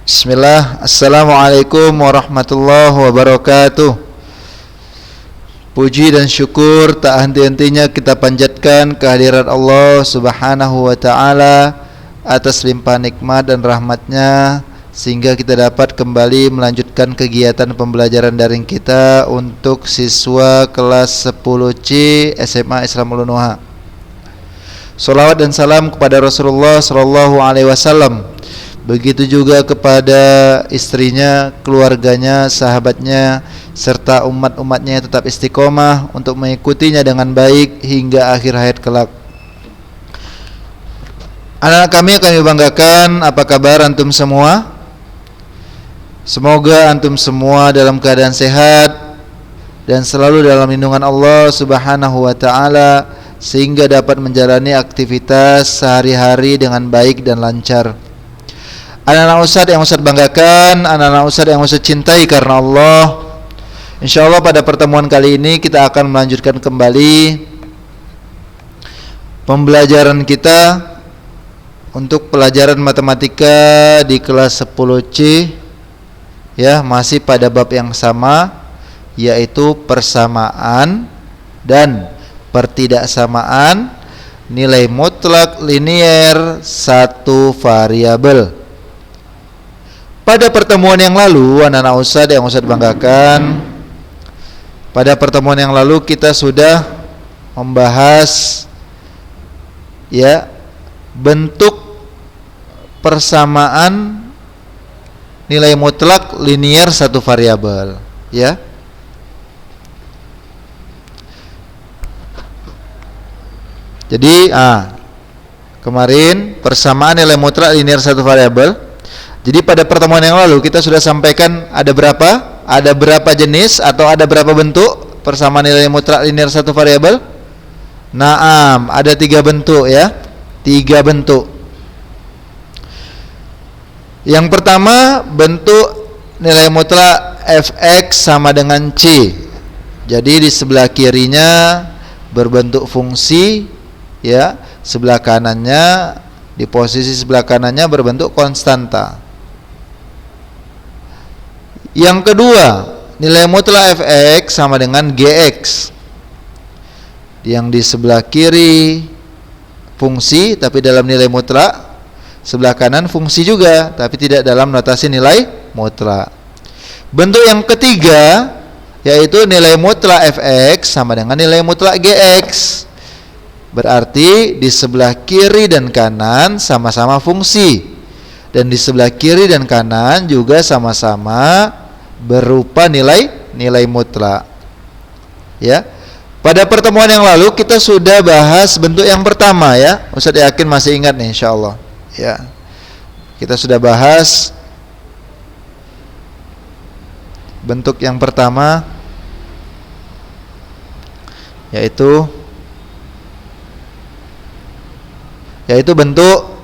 Bismillah, Assalamualaikum warahmatullahi wabarakatuh. Puji dan syukur tak henti-hentinya kita panjatkan kehadirat Allah subhanahu wa ta'ala atas limpahan nikmat dan rahmatnya, sehingga kita dapat kembali melanjutkan kegiatan pembelajaran daring kita untuk siswa kelas 10C SMA Islam Ulunuha. Salawat dan salam kepada Rasulullah sallallahu alaihi wasallam. Begitu juga kepada istrinya, keluarganya, sahabatnya, serta umat-umatnya yang tetap istiqomah untuk mengikutinya dengan baik hingga akhir hayat kelak. Anak kami banggakan, apa kabar antum semua? Semoga antum semua dalam keadaan sehat dan selalu dalam lindungan Allah subhanahu wa ta'ala, sehingga dapat menjalani aktivitas sehari-hari dengan baik dan lancar. Anak-anak Ustadz yang Ustadz banggakan, anak-anak Ustadz yang Ustadz cintai karena Allah, InsyaAllah pada pertemuan kali ini kita akan melanjutkan kembali pembelajaran kita untuk pelajaran matematika di kelas 10C, ya, masih pada bab yang sama, yaitu persamaan dan pertidaksamaan nilai mutlak linier satu variabel. Pada pertemuan yang lalu, anak-anak Ustadz yang Ustadz banggakan, pada pertemuan yang lalu kita sudah membahas, ya, bentuk persamaan nilai mutlak linier satu variabel, ya. Jadi, kemarin persamaan nilai mutlak linier satu variabel. Jadi pada pertemuan yang lalu kita sudah sampaikan ada berapa jenis atau ada berapa bentuk persamaan nilai mutlak linier satu variabel? Naam, ada 3 bentuk, ya. 3 bentuk. Yang pertama, bentuk nilai mutlak fx sama dengan c. Jadi di sebelah kirinya berbentuk fungsi, ya. Sebelah kanannya, di posisi sebelah kanannya berbentuk konstanta. Yang kedua, nilai mutlak fx sama dengan gx. Yang di sebelah kiri fungsi tapi dalam nilai mutlak, sebelah kanan fungsi juga tapi tidak dalam notasi nilai mutlak. Bentuk yang ketiga yaitu nilai mutlak fx sama dengan nilai mutlak gx. Berarti di sebelah kiri dan kanan sama-sama fungsi, dan di sebelah kiri dan kanan juga sama-sama berupa nilai mutlak, ya. Pada pertemuan yang lalu kita sudah bahas bentuk yang pertama, ya. Ustaz yakin masih ingat nih, insyaallah, ya. Kita sudah bahas bentuk yang pertama, yaitu bentuk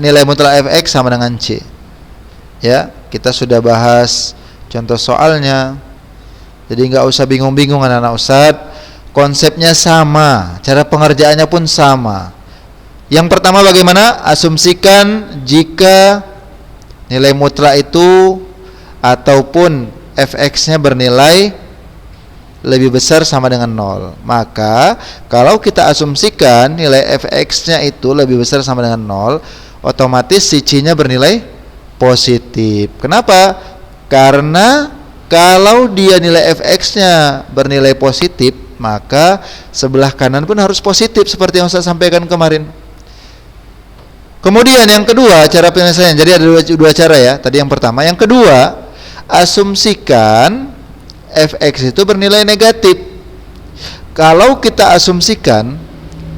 nilai mutlak fx sama dengan c, ya. Kita sudah bahas contoh soalnya, jadi nggak usah bingung-bingung anak-anak Ustadz. Konsepnya sama, cara pengerjaannya pun sama. Yang pertama bagaimana? Asumsikan jika nilai mutlak itu ataupun fx-nya bernilai lebih besar sama dengan 0. Maka kalau kita asumsikan nilai fx-nya itu lebih besar sama dengan 0, otomatis si c-nya bernilai positif. Kenapa? Karena kalau dia nilai fx-nya bernilai positif, maka sebelah kanan pun harus positif seperti yang saya sampaikan kemarin. Kemudian yang kedua, cara penyelesaian. Jadi ada dua cara, ya. Tadi yang pertama. Yang kedua, asumsikan fx itu bernilai negatif. Kalau kita asumsikan,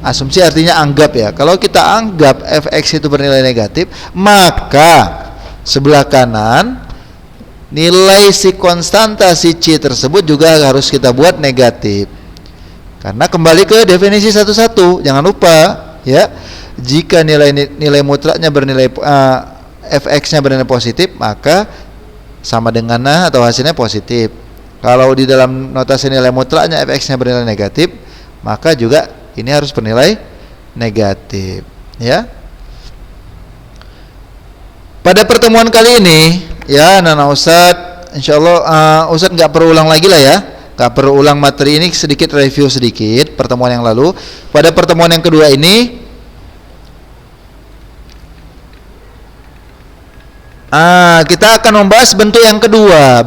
asumsi artinya anggap, ya. Kalau kita anggap fx itu bernilai negatif, maka sebelah kanan nilai si konstanta si c tersebut juga harus kita buat negatif. Karena kembali ke definisi satu-satu, jangan lupa, ya. Jika nilai mutlaknya bernilai fx-nya bernilai positif, maka sama dengan atau hasilnya positif. Kalau di dalam notasi nilai mutlaknya fx-nya bernilai negatif, maka juga ini harus bernilai negatif, ya. Pada pertemuan kali ini, ya anak-anak Ustadz, insyaallah Ustadz nggak perlu ulang lagi lah ya, nggak perlu ulang materi ini, sedikit review sedikit pertemuan yang lalu. Pada pertemuan yang kedua ini, kita akan membahas bentuk yang kedua,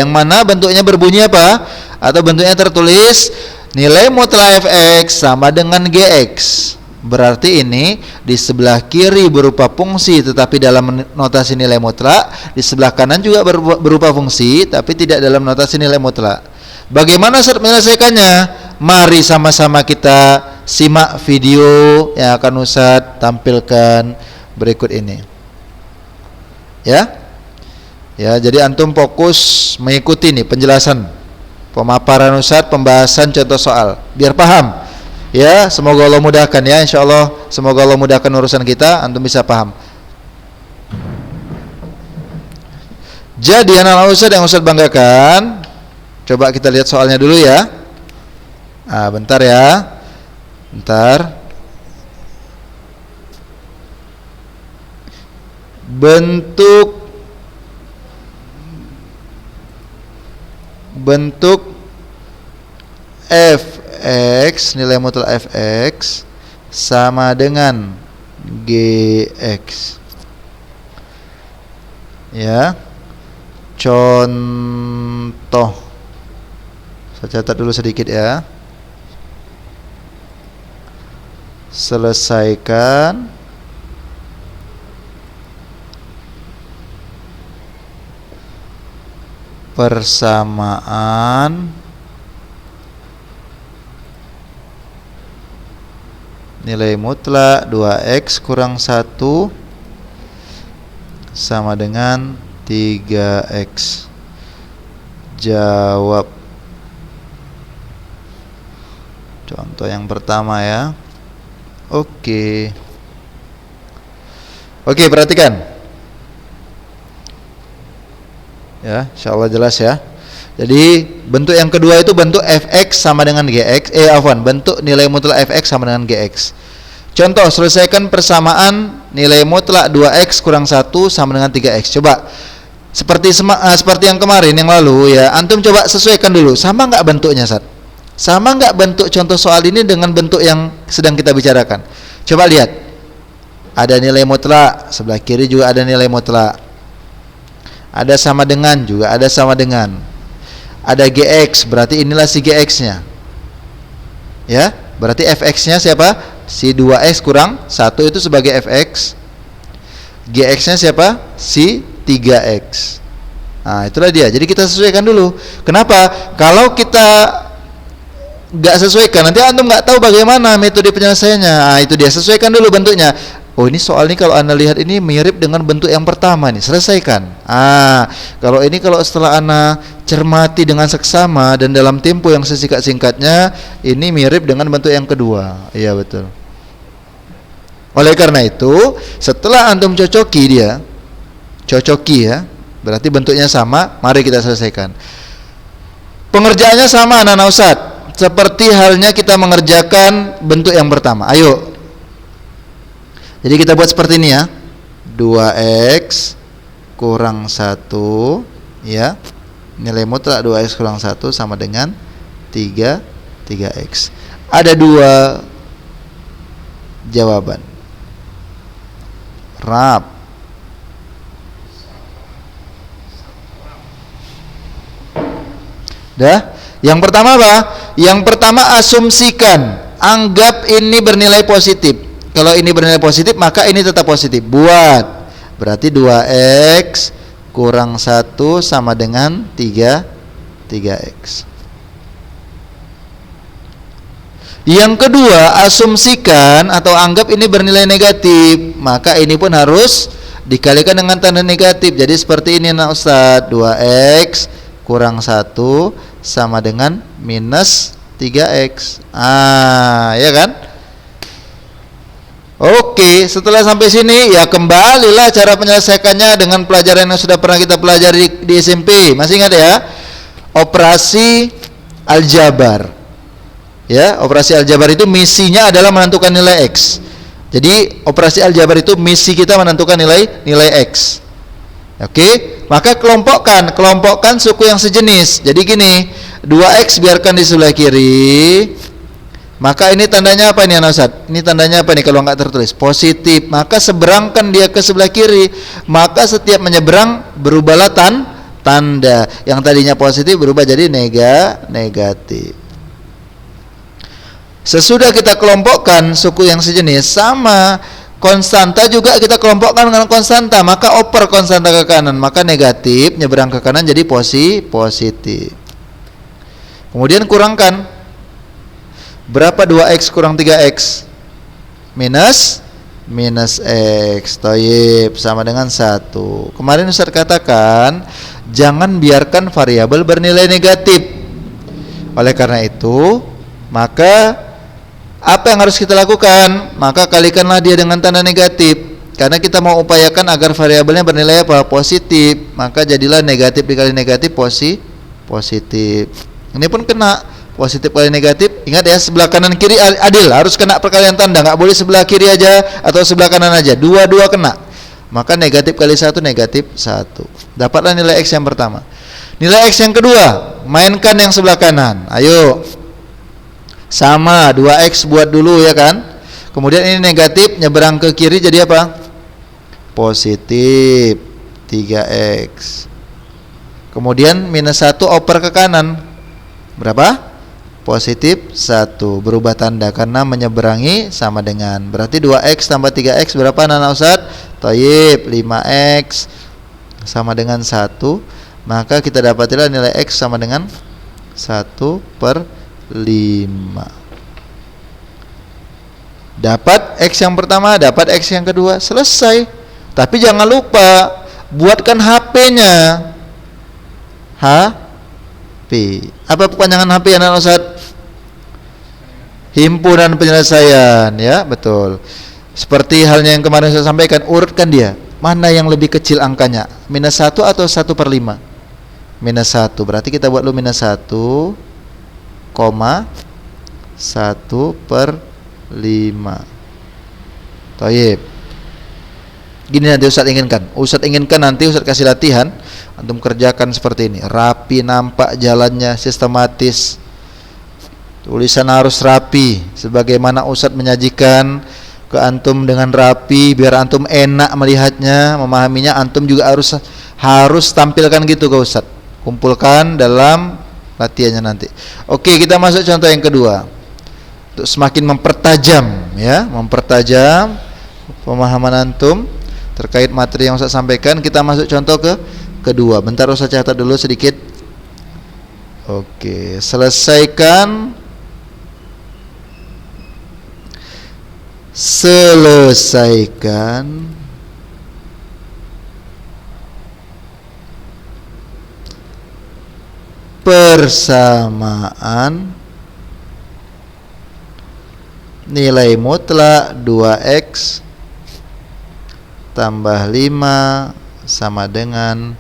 yang mana bentuknya berbunyi apa? Atau bentuknya tertulis nilai mutlak fx sama dengan gx. Berarti ini di sebelah kiri berupa fungsi tetapi dalam notasi nilai mutlak, di sebelah kanan juga berupa fungsi tapi tidak dalam notasi nilai mutlak. Bagaimana menyelesaikannya? Mari sama-sama kita simak video yang akan Ustadz tampilkan berikut ini. Ya, jadi antum fokus mengikuti nih penjelasan pemaparan Ustadz, pembahasan contoh soal, biar paham. Ya, semoga Allah mudahkan ya, insyaallah semoga Allah mudahkan urusan kita, antum bisa paham. Jadi anak-anak Ustadz yang Ustadz banggakan, coba kita lihat soalnya dulu ya. Bentar ya, bentar. Bentuk fx, nilai mutlak fx sama dengan gx. Ya. Contoh. Saya catat dulu sedikit ya. Selesaikan persamaan nilai mutlak 2x kurang 1 sama dengan 3x. Jawab. Contoh yang pertama ya. Oke, perhatikan. Ya, insyaallah jelas ya. Jadi bentuk yang kedua itu bentuk fx sama dengan gx. Bentuk nilai mutlak fx sama dengan gx. Contoh, selesaikan persamaan nilai mutlak 2x kurang 1 sama dengan 3x. Coba seperti yang kemarin yang lalu ya, antum coba sesuaikan dulu, sama enggak bentuknya, Sat? Sama enggak bentuk contoh soal ini dengan bentuk yang sedang kita bicarakan? Coba lihat. Ada nilai mutlak, sebelah kiri juga ada nilai mutlak. Ada sama dengan, juga ada sama dengan. Ada gx, berarti inilah si gx-nya. Ya, berarti fx-nya siapa? Si 2x kurang 1 itu sebagai fx. Gx-nya siapa? Si 3x. Nah, itulah dia. Jadi kita sesuaikan dulu. Kenapa? Kalau kita nggak sesuaikan, nanti antum nggak tahu bagaimana metode penyelesaiannya. Nah, itu dia, sesuaikan dulu bentuknya. Oh, ini soal ini kalau Anda lihat ini mirip dengan bentuk yang pertama nih, selesaikan. Kalau setelah Anda cermati dengan seksama dan dalam tempo yang sesingkat-singkatnya, ini mirip dengan bentuk yang kedua. Iya, betul. Oleh karena itu, setelah antum cocoki ya, berarti bentuknya sama, mari kita selesaikan. Pengerjaannya sama anak-anak Ustadz, seperti halnya kita mengerjakan bentuk yang pertama. Ayo. Jadi kita buat seperti ini ya. 2x kurang 1 ya. Nilai mutlak 2x kurang 1 sama dengan 3x. Ada 2 jawaban. Rap. Yang pertama apa? Yang pertama asumsikan, anggap ini bernilai positif. Kalau ini bernilai positif, maka ini tetap positif. Buat. Berarti 2x kurang 1 sama dengan 3x. Yang kedua, asumsikan atau anggap ini bernilai negatif. Maka ini pun harus dikalikan dengan tanda negatif. Jadi seperti ini nah Ustaz. 2x kurang 1 sama dengan minus 3x. Ya kan? Oke, setelah sampai sini ya kembalilah cara penyelesaiannya dengan pelajaran yang sudah pernah kita pelajari di SMP. Masih ingat ya? Operasi aljabar. Ya, operasi aljabar itu misinya adalah menentukan nilai x. Jadi operasi aljabar itu misi kita menentukan nilai X. Oke, maka kelompokkan suku yang sejenis. Jadi gini, 2X biarkan di sebelah kiri. Maka ini tandanya apa nih anak Ustaz? Ini tandanya apa nih kalau nggak tertulis? Positif. Maka seberangkan dia ke sebelah kiri. Maka setiap menyeberang berubahlah tanda. Yang tadinya positif berubah jadi negatif. Sesudah kita kelompokkan suku yang sejenis, sama konstanta juga kita kelompokkan dengan konstanta, maka oper konstanta ke kanan, maka negatif nyebrang ke kanan jadi positif. Kemudian kurangkan. Berapa 2X kurang 3X? Minus X. Thayyib, sama dengan 1. Kemarin Ustaz katakan jangan biarkan variabel bernilai negatif. Oleh karena itu, maka apa yang harus kita lakukan? Maka kalikanlah dia dengan tanda negatif. Karena kita mau upayakan agar variabelnya bernilai apa? Positif. Maka jadilah negatif dikali negatif positif. Ini pun kena positif kali negatif. Ingat ya, sebelah kanan kiri adil, harus kena perkalian tanda. Nggak boleh sebelah kiri aja atau sebelah kanan aja. Dua-dua kena. Maka negatif kali 1 negatif 1. Dapatlah nilai X yang pertama. Nilai X yang kedua, mainkan yang sebelah kanan. Ayo. Sama 2X buat dulu ya kan. Kemudian ini negatif nyeberang ke kiri jadi apa? Positif 3X. Kemudian minus 1 oper ke kanan. Berapa? Positif 1. Berubah tanda karena menyeberangi sama dengan. Berarti 2X tambah 3X berapa anak Ustaz? Thayyib, 5X sama dengan 1. Maka kita dapatilah nilai X sama dengan 1/5. Dapat X yang pertama, dapat X yang kedua, selesai. Tapi jangan lupa buatkan HP-nya. HP. Apa kepanjangan HP anak Ustaz? Himpunan penyelesaian, ya, betul. Seperti halnya yang kemarin saya sampaikan, urutkan dia. Mana yang lebih kecil angkanya? Minus 1 atau 1/5? Minus 1. Berarti kita buat dulu minus 1, 1/5. Thayyib. Gini nanti Ustaz inginkan nanti Ustaz kasih latihan, antum kerjakan seperti ini, rapi, nampak jalannya, sistematis, tulisan harus rapi, sebagaimana Ustaz menyajikan ke antum dengan rapi, biar antum enak melihatnya, memahaminya. Antum juga harus tampilkan gitu ke Ustaz, kumpulkan dalam latihannya nanti. Oke, kita masuk contoh yang kedua. Untuk semakin mempertajam pemahaman antum terkait materi yang Ustaz sampaikan, kita masuk contoh kedua. Bentar Ustaz catat dulu sedikit. Oke, selesaikan persamaan nilai mutlak 2X tambah 5 sama dengan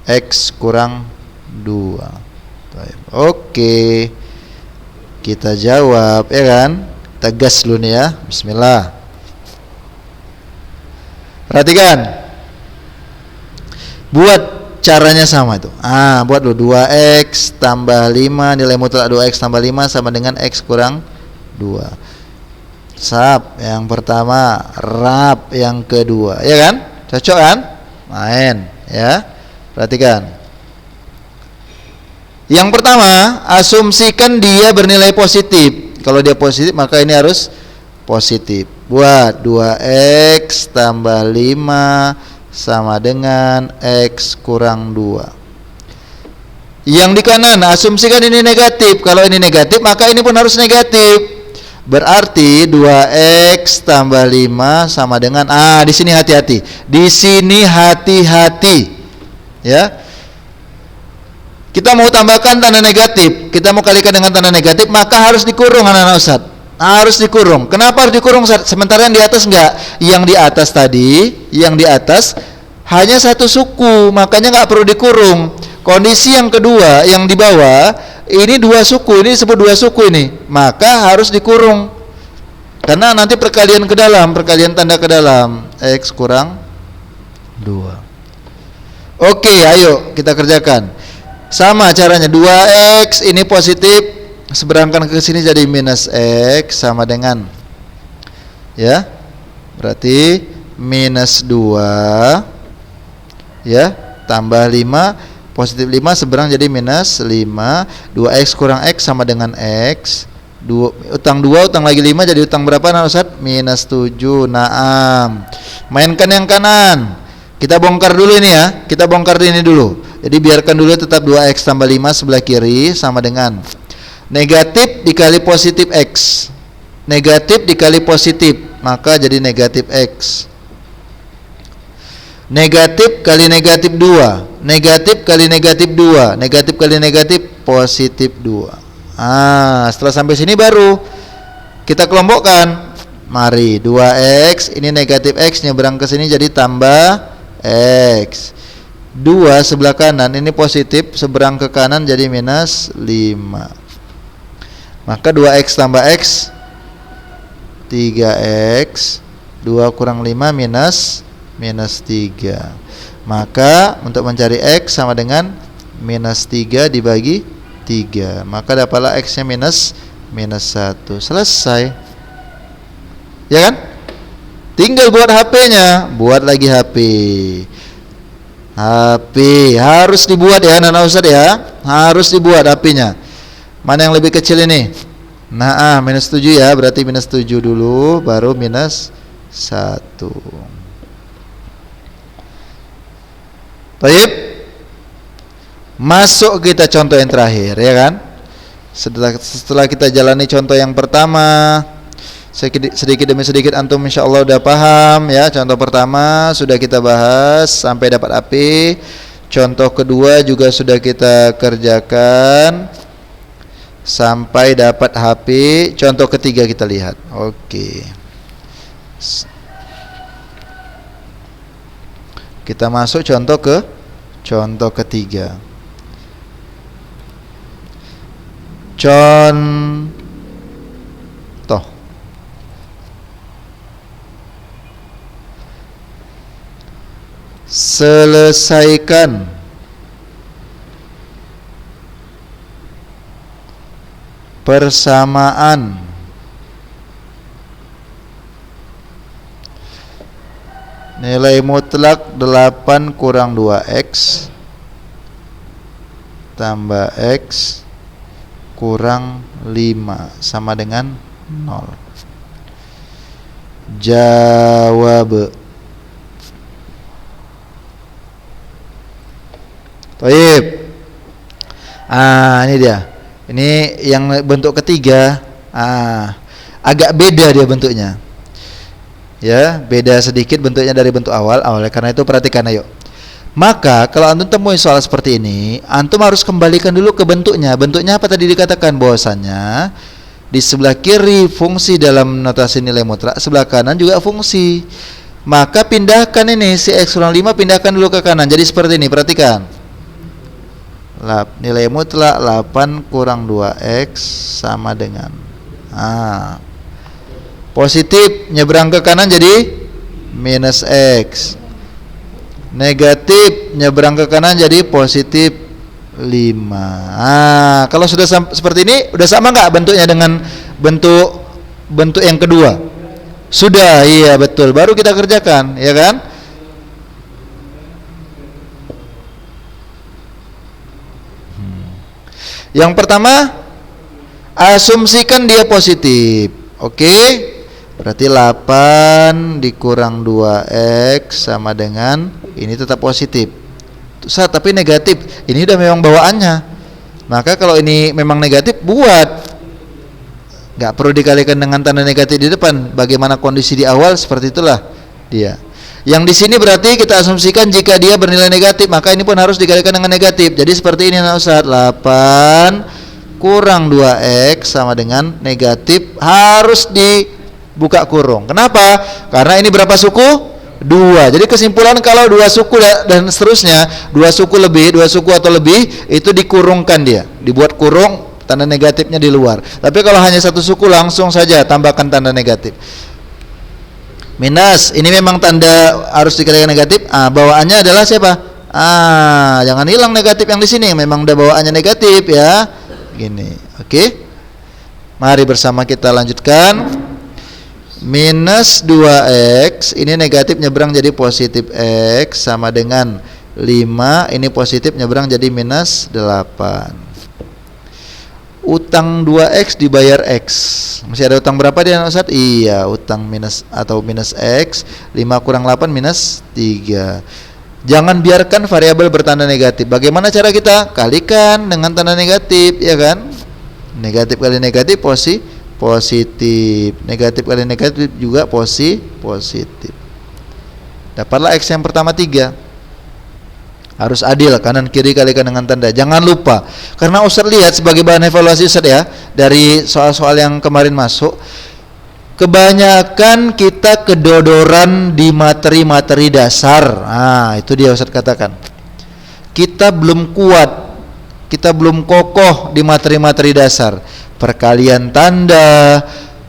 X kurang 2. Oke, kita jawab ya kan. Tegas dulu nih ya. Bismillah. Perhatikan. Buat caranya sama itu. Buat dulu 2X tambah 5, nilai mutlak 2X tambah 5 sama dengan X kurang 2. Sap yang pertama, rap yang kedua. Ya kan? Cocok kan? Main ya. Perhatikan. Yang pertama, asumsikan dia bernilai positif. Kalau dia positif maka ini harus positif. Buat 2X tambah 5 sama dengan X kurang 2. Yang di kanan asumsikan ini negatif. Kalau ini negatif maka ini pun harus negatif. Berarti 2X tambah 5 sama dengan di sini hati-hati. Di sini hati-hati. Ya. Kita mau tambahkan tanda negatif, kita mau kalikan dengan tanda negatif, maka harus dikurung anak-anak Ustaz. Harus dikurung. Kenapa harus dikurung Ustaz? Sementara yang di atas enggak. Yang di atas tadi, yang di atas hanya satu suku, makanya enggak perlu dikurung. Kondisi yang kedua, yang di bawah, ini dua suku, ini disebut dua suku ini, maka harus dikurung. Karena nanti perkalian ke dalam, perkalian tanda ke dalam. X kurang 2. Oke, ayo kita kerjakan. Sama caranya, 2x ini positif, seberangkan ke sini jadi minus x sama dengan, ya, berarti minus 2, ya, tambah 5, positif 5 seberang jadi minus 5. 2x kurang x sama dengan x. Utang 2, utang lagi 5 jadi utang berapa nah Ustaz? Minus 7. Naam. Mainkan yang kanan. Kita bongkar dulu ini ya. Kita bongkar ini dulu. Jadi biarkan dulu tetap 2x tambah 5 sebelah kiri sama dengan negatif dikali positif x. Negatif dikali positif, maka jadi negatif x. Negatif kali negatif 2. Negatif kali negatif 2. Negatif kali negatif positif 2. Setelah sampai sini baru kita kelompokkan. Mari, 2x ini negatif x nyebrang ke sini jadi tambah x. 2 sebelah kanan ini positif, seberang ke kanan jadi minus 5. Maka 2x tambah x 3x. 2 kurang 5 minus 3. Maka untuk mencari x sama dengan minus 3 dibagi 3, maka dapatlah x nya minus 1. Selesai, ya kan? Tinggal buat HP nya. Buat lagi HP harus dibuat ya Nana Ustaz ya. Harus dibuat HP nya. Mana yang lebih kecil ini? Nah, minus 7 ya. Berarti minus 7 dulu, baru minus 1. Baik. Masuk kita contoh yang terakhir, ya kan? Setelah kita jalani contoh yang pertama, sedikit demi sedikit antum insyaallah udah paham ya. Contoh pertama sudah kita bahas sampai dapat AP. Contoh kedua juga sudah kita kerjakan sampai dapat HP. Contoh ketiga kita lihat. Oke. Kita masuk contoh ketiga. Contoh. Selesaikan persamaan nilai mutlak 8 kurang 2x tambah x kurang 5 sama dengan 0. Jawab. Baik. Ini dia. Ini yang bentuk ketiga. Agak beda dia bentuknya. Ya, beda sedikit bentuknya dari bentuk awal. Karena itu perhatikan ayo. Maka kalau antum temui soal seperti ini, antum harus kembalikan dulu ke bentuknya. Bentuknya apa tadi dikatakan? Bahwasannya di sebelah kiri fungsi dalam notasi nilai mutlak, sebelah kanan juga fungsi. Maka pindahkan ini si x kurang 5, pindahkan dulu ke kanan. Jadi seperti ini, perhatikan. Nilai mutlak 8 kurang 2x sama dengan positif nyebrang ke kanan jadi minus x. Negatif nyebrang ke kanan jadi positif 5. Kalau sudah seperti ini, udah sama nggak bentuknya dengan bentuk yang kedua? Sudah, iya betul. Baru kita kerjakan, ya kan? Yang pertama, asumsikan dia positif. Oke? Berarti 8 dikurang 2x sama dengan ini tetap positif. Tapi negatif. Ini udah memang bawaannya. Maka kalau ini memang negatif, buat. Nggak perlu dikalikan dengan tanda negatif di depan. Bagaimana kondisi di awal, seperti itulah dia. Yang di sini berarti kita asumsikan jika dia bernilai negatif, maka ini pun harus dikalikan dengan negatif. Jadi seperti ini Ustaz. 8 kurang 2x sama dengan negatif, harus dibuka kurung. Kenapa? Karena ini berapa suku? 2. Jadi kesimpulan kalau 2 suku dan seterusnya, 2 suku lebih, 2 suku atau lebih, itu dikurungkan dia. Dibuat kurung, tanda negatifnya di luar. Tapi kalau hanya satu suku langsung saja tambahkan tanda negatif. Minus, ini memang tanda harus dikatakan negatif. Bawaannya adalah siapa? Jangan hilang negatif yang di sini. Memang udah bawaannya negatif ya. Gini, oke. Mari bersama kita lanjutkan. Minus 2x, ini negatif nyebrang jadi positif x, sama dengan 5, ini positif nyebrang jadi minus 8. Utang 2x dibayar x. Masih ada utang berapa dia Ustaz? Iya, utang minus atau minus x. 5 kurang 8 minus 3. Jangan biarkan variabel bertanda negatif. Bagaimana cara kita? Kalikan dengan tanda negatif, ya kan? Negatif kali negatif positif, negatif kali negatif juga positif. Dapatlah x yang pertama 3. Harus adil, kanan kiri kalikan dengan tanda. Jangan lupa, karena Ustaz lihat sebagai bahan evaluasi Ustaz ya, dari soal-soal yang kemarin masuk, kebanyakan kita kedodoran di materi-materi dasar. Itu dia Ustaz katakan. Kita belum kuat, kita belum kokoh di materi-materi dasar. Perkalian tanda,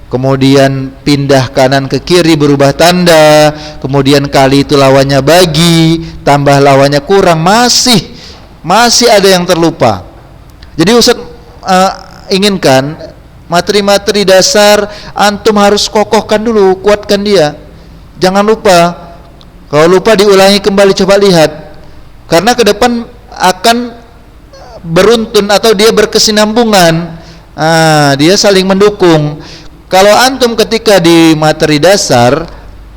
kemudian pindah kanan ke kiri berubah tanda, kemudian kali itu lawannya bagi, tambah lawannya kurang, masih ada yang terlupa. Jadi Ustaz inginkan materi-materi dasar antum harus kokohkan dulu, kuatkan dia. Jangan lupa. Kalau lupa diulangi kembali, coba lihat. Karena ke depan akan beruntun atau dia berkesinambungan. Dia saling mendukung. Kalau antum ketika di materi dasar,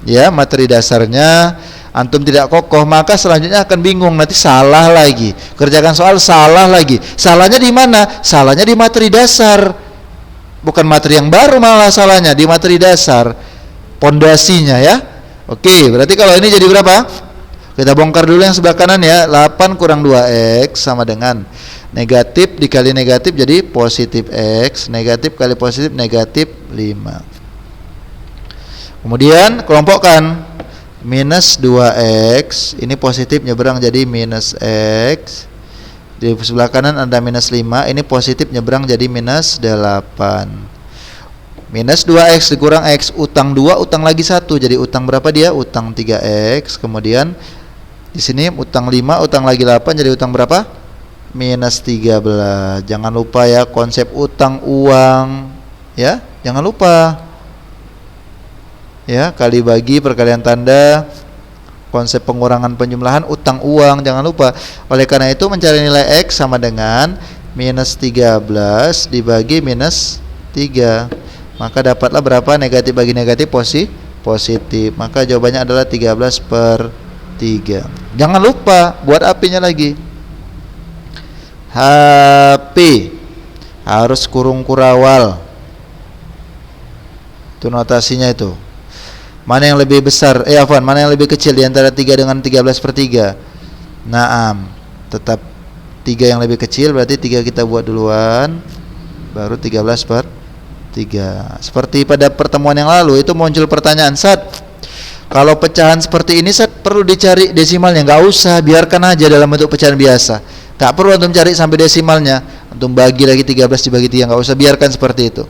ya materi dasarnya antum tidak kokoh, maka selanjutnya akan bingung, nanti salah lagi. Kerjakan soal salah lagi. Salahnya di mana? Salahnya di materi dasar. Bukan materi yang baru, malah salahnya di materi dasar. Pondasinya ya. Oke, berarti kalau ini jadi berapa? Kita bongkar dulu yang sebelah kanan ya. 8 kurang 2x sama dengan negatif dikali negatif jadi positif x, negatif kali positif negatif 5. Kemudian kelompokkan, minus 2x, ini positif nyebrang jadi minus x. Di sebelah kanan ada minus 5, ini positif nyebrang jadi minus 8. Minus 2x dikurang x, utang 2, utang lagi 1, jadi utang berapa dia? Utang 3x. Kemudian di sini utang 5, utang lagi 8, jadi utang berapa? Minus 13. Jangan lupa ya konsep utang uang ya, jangan lupa ya, kali bagi perkalian tanda, konsep pengurangan penjumlahan utang uang, jangan lupa. Oleh karena itu mencari nilai x sama dengan minus 13 dibagi minus 3, maka dapatlah berapa? Negatif bagi negatif positif, maka jawabannya adalah 13/3. Jangan lupa buat apinya lagi. HP harus kurung kurawal. Itu notasinya itu. Mana yang lebih besar? Mana yang lebih kecil di antara 3 dengan 13/3? Naam, tetap 3 yang lebih kecil, berarti 3 kita buat duluan, baru 13/3. Seperti pada pertemuan yang lalu itu muncul pertanyaan, Sat, kalau pecahan seperti ini Sat perlu dicari desimalnya? Nggak usah, biarkan aja dalam bentuk pecahan biasa. Tak perlu antum cari sampai desimalnya. Antum bagi lagi 13 dibagi 3, enggak usah, biarkan seperti itu.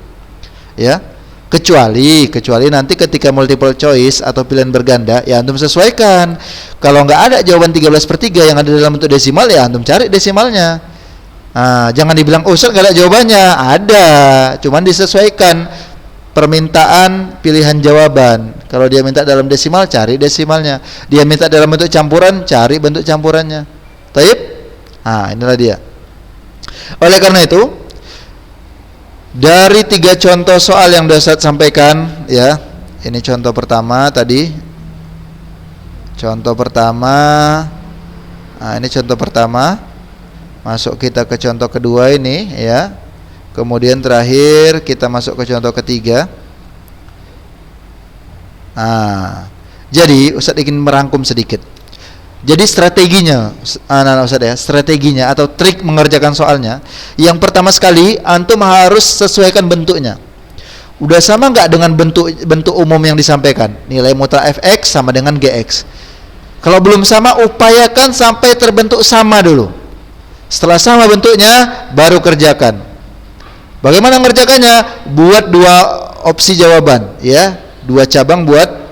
Ya. Kecuali nanti ketika multiple choice atau pilihan berganda, ya antum sesuaikan. Kalau enggak ada jawaban 13/3 yang ada dalam bentuk desimal, ya antum cari desimalnya. Jangan dibilang, Ustaz enggak ada jawabannya. Ada, cuman disesuaikan permintaan pilihan jawaban. Kalau dia minta dalam desimal, cari desimalnya. Dia minta dalam bentuk campuran, cari bentuk campurannya. Taib? Inilah dia. Oleh karena itu, dari 3 contoh soal yang sudah saya sampaikan ya, ini contoh pertama tadi. Contoh pertama. Ini contoh pertama. Masuk kita ke contoh kedua ini ya. Kemudian terakhir kita masuk ke contoh ketiga. Jadi Ustaz ingin merangkum sedikit. Jadi strateginya, Ustaz ya, strateginya atau trik mengerjakan soalnya, yang pertama sekali antum harus sesuaikan bentuknya. Udah sama nggak dengan bentuk umum yang disampaikan? Nilai mutlak fx sama dengan gx. Kalau belum sama, upayakan sampai terbentuk sama dulu. Setelah sama bentuknya, baru kerjakan. Bagaimana mengerjakannya? Buat 2 opsi jawaban, ya. 2 cabang buat.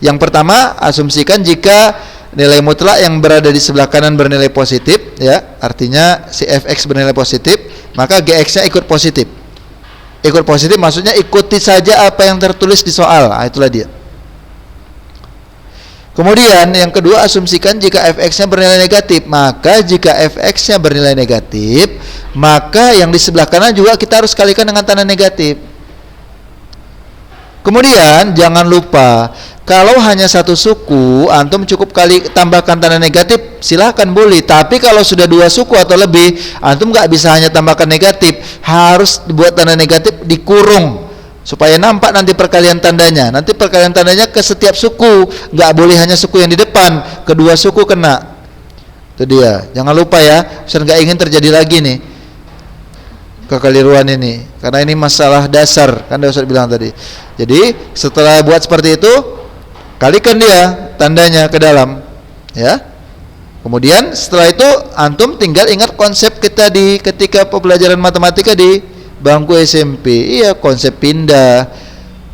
Yang pertama, asumsikan jika nilai mutlak yang berada di sebelah kanan bernilai positif, ya. Artinya si fx bernilai positif, maka gx-nya ikut positif. Ikut positif maksudnya ikuti saja apa yang tertulis di soal. Itulah dia. Kemudian yang kedua, asumsikan jika fx-nya bernilai negatif, maka jika fx-nya bernilai negatif, maka yang di sebelah kanan juga kita harus kalikan dengan tanda negatif. Kemudian jangan lupa, kalau hanya satu suku, antum cukup tambahkan tanda negatif, silahkan boleh. Tapi kalau sudah 2 suku atau lebih, antum nggak bisa hanya tambahkan negatif, harus dibuat tanda negatif dikurung supaya nampak nanti perkalian tandanya. Nanti perkalian tandanya ke setiap suku, nggak boleh hanya suku yang di depan, kedua suku kena. Itu dia. Jangan lupa ya, Ustaz nggak ingin terjadi lagi nih kekeliruan ini, karena ini masalah dasar, kan Ustaz bilang tadi. Jadi setelah buat seperti itu, kalikan dia tandanya ke dalam, ya. Kemudian setelah itu antum tinggal ingat konsep kita di ketika pembelajaran matematika di bangku SMP. Iya, konsep pindah,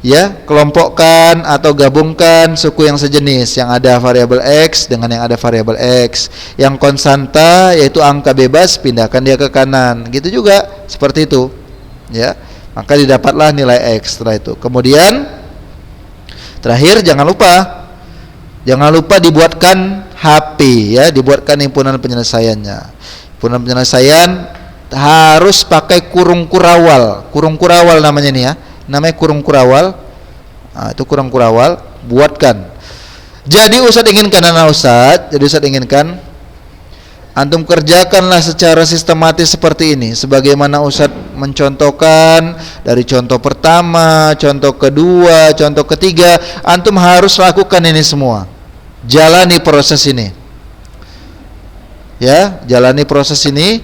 ya, kelompokkan atau gabungkan suku yang sejenis, yang ada variabel x dengan yang ada variabel x. Yang konstanta yaitu angka bebas, pindahkan dia ke kanan. Gitu juga seperti itu, ya. Maka didapatlah nilai x setelah itu. Kemudian terakhir jangan lupa dibuatkan HP, ya, dibuatkan himpunan penyelesaiannya. Himpunan penyelesaian harus pakai kurung kurawal. Kurung kurawal namanya nih, ya. Namanya kurung kurawal. Nah, itu kurung kurawal, buatkan. Jadi Ustadz inginkan antum kerjakanlah secara sistematis seperti ini, sebagaimana Ustadz mencontohkan dari contoh pertama, contoh kedua, contoh ketiga. Antum harus lakukan ini semua. Jalani proses ini, ya, jalani proses ini.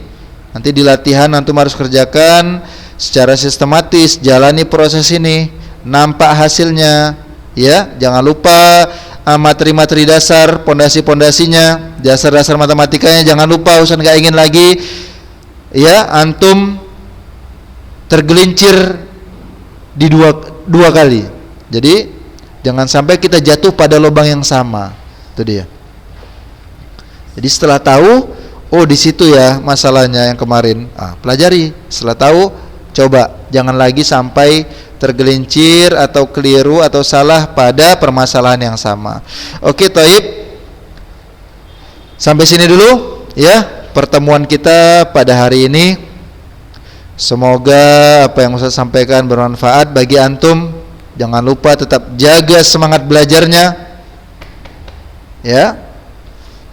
Nanti di latihan antum harus kerjakan secara sistematis, jalani proses ini, nampak hasilnya, ya. Jangan lupa materi-materi dasar, pondasi-pondasinya, dasar-dasar matematikanya jangan lupa. Ustaz nggak ingin lagi, ya, antum tergelincir di dua kali. Jadi jangan sampai kita jatuh pada lubang yang sama. Itu dia. Jadi setelah tahu, oh di situ ya masalahnya yang kemarin, pelajari. Setelah tahu, coba jangan lagi sampai tergelincir atau keliru atau salah pada permasalahan yang sama. Oke, Thaib. Sampai sini dulu, ya, pertemuan kita pada hari ini. Semoga apa yang Ustaz sampaikan bermanfaat bagi antum. Jangan lupa tetap jaga semangat belajarnya, ya.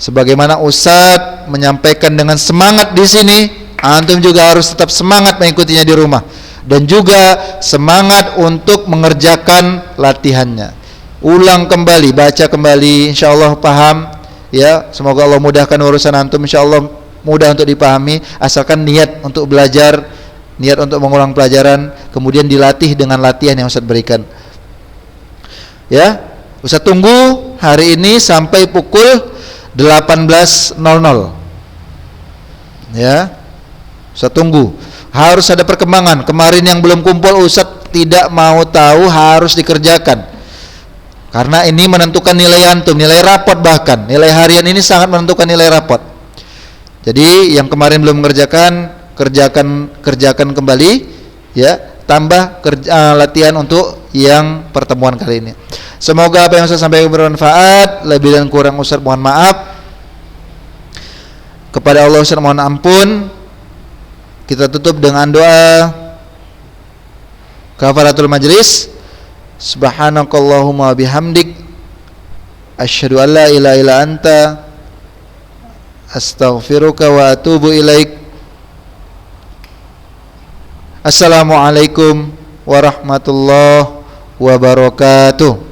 Sebagaimana Ustaz menyampaikan dengan semangat di sini, antum juga harus tetap semangat mengikutinya di rumah, dan juga semangat untuk mengerjakan latihannya. Ulang kembali, baca kembali, insyaallah paham, ya. Semoga Allah mudahkan urusan antum, insyaallah mudah untuk dipahami, asalkan niat untuk belajar, niat untuk mengulang pelajaran, kemudian dilatih dengan latihan yang Ustaz berikan. Ya, Ustaz tunggu hari ini sampai pukul 18.00. Ya, Ustaz tunggu. Harus ada perkembangan. Kemarin yang belum kumpul Ustaz tidak mau tahu, harus dikerjakan. Karena ini menentukan nilai antum, nilai rapot, bahkan nilai harian ini sangat menentukan nilai rapot. Jadi yang kemarin belum mengerjakan, kerjakan kembali, ya, tambah latihan untuk yang pertemuan kali ini. Semoga apa yang saya sampaikan bermanfaat. Lebih dan kurang Ustaz mohon maaf. Kepada Allah Ustaz mohon ampun. Kita tutup dengan doa kafaratul majlis. Subhanakallahumma bihamdik, asyhadu an la ilaha illa anta, astaghfiruka wa atubu ilaik. Assalamualaikum warahmatullahi wabarakatuh.